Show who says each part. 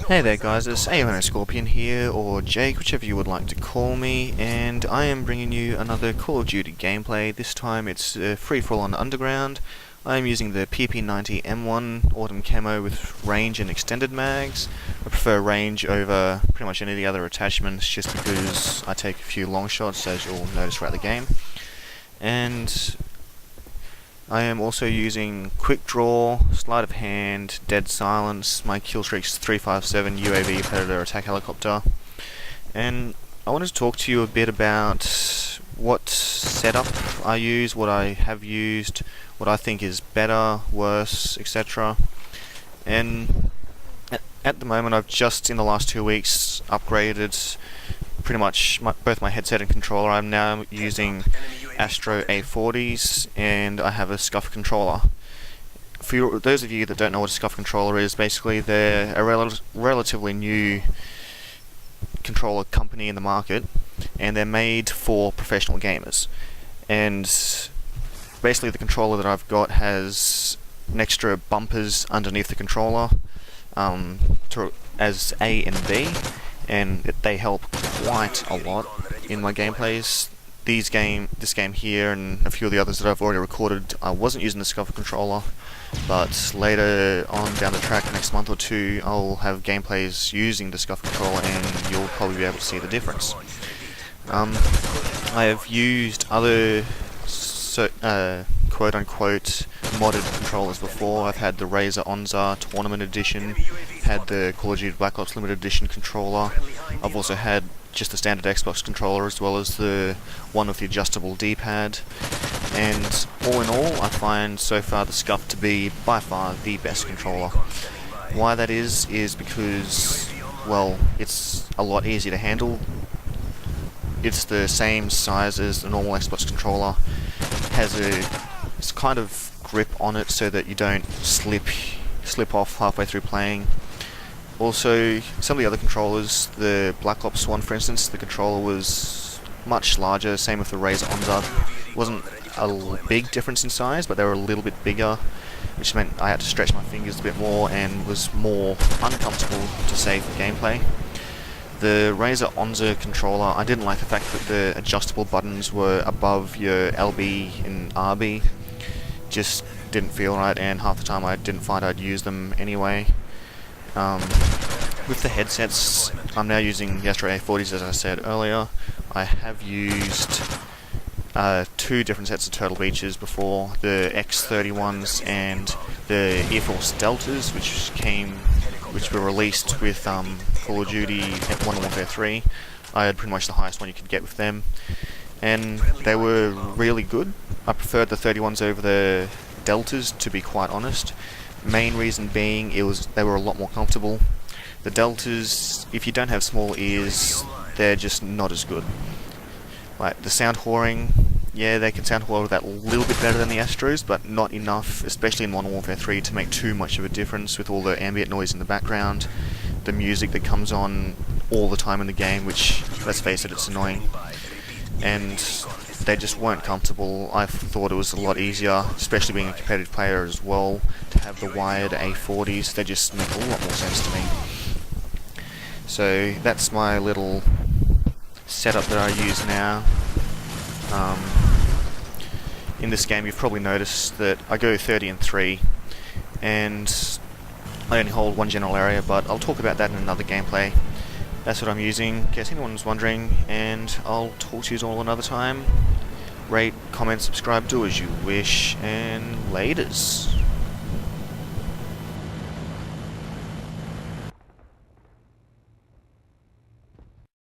Speaker 1: Hey there guys, it's AoNo Scorpion here, or Jake, whichever you would like to call me, and I am bringing you another Call of Duty gameplay. This time it's free-for-all on Underground. I am using the PP90M1 Autumn Camo with range and extended mags. I prefer range over pretty much any of the other attachments just because I take a few long shots, as you'll notice throughout the game. And I am also using Quick Draw, Sleight of Hand, Dead Silence, my kill streak's 357 UAV Predator Attack Helicopter. And I wanted to talk to you a bit about what setup I use, what I have used, what I think is better, worse, etc. And at the moment I've just in the last 2 weeks upgraded pretty much both my headset and controller. I'm now using Astro A40s and I have a Scuff controller. For those of you that don't know what a Scuff controller is, basically they're a relatively new controller company in the market, and they're made for professional gamers. And basically the controller that I've got has an extra bumpers underneath the controller as A and B, and they help quite a lot in my gameplays. This game here and a few of the others that I've already recorded, I wasn't using the Scuff controller, but later on down the track, next month or two, I'll have gameplays using the Scuff controller and you'll probably be able to see the difference. I have used other quote-unquote modded controllers before. I've had the Razer Onza Tournament Edition, had the Call of Duty Black Ops Limited Edition controller. I've also had just the standard Xbox controller as well as the one with the adjustable D-pad. And all in all, I find so far the Scuff to be by far the best controller. Why that is because, well, it's a lot easier to handle. It's the same size as the normal Xbox controller. Has a kind of grip on it so that you don't slip off halfway through playing. Also, some of the other controllers, the Black Ops one for instance, the controller was much larger, same with the Razer Onza. Wasn't a big difference in size, but they were a little bit bigger, which meant I had to stretch my fingers a bit more and was more uncomfortable to say for gameplay. The Razer Onza controller, I didn't like the fact that the adjustable buttons were above your LB and RB. Just didn't feel right, and half the time I didn't find I'd use them anyway. With the headsets, I'm now using the Astro A40s as I said earlier. I have used two different sets of Turtle Beaches before, the X31s and the Air Force Deltas, which were released with Call of Duty Modern Warfare 3. I had pretty much the highest one you could get with them, and they were really good. I preferred the 31s over the Deltas, to be quite honest. Main reason being they were a lot more comfortable. The Deltas, if you don't have small ears, they're just not as good. Like the sound whoring, yeah, they can sound whore that a little bit better than the Astros, but not enough, especially in Modern Warfare 3, to make too much of a difference with all the ambient noise in the background, the music that comes on all the time in the game, which, let's face it, it's annoying. And they just weren't comfortable. I thought it was a lot easier, especially being a competitive player as well, to have the wired A40s. They just make a lot more sense to me. So that's my little setup that I use now. In this game you've probably noticed that I go 30 and 3, and I only hold one general area, but I'll talk about that in another gameplay. That's what I'm using, in case anyone's wondering, and I'll talk to you all another time. Rate, comment, subscribe, do as you wish, and laters.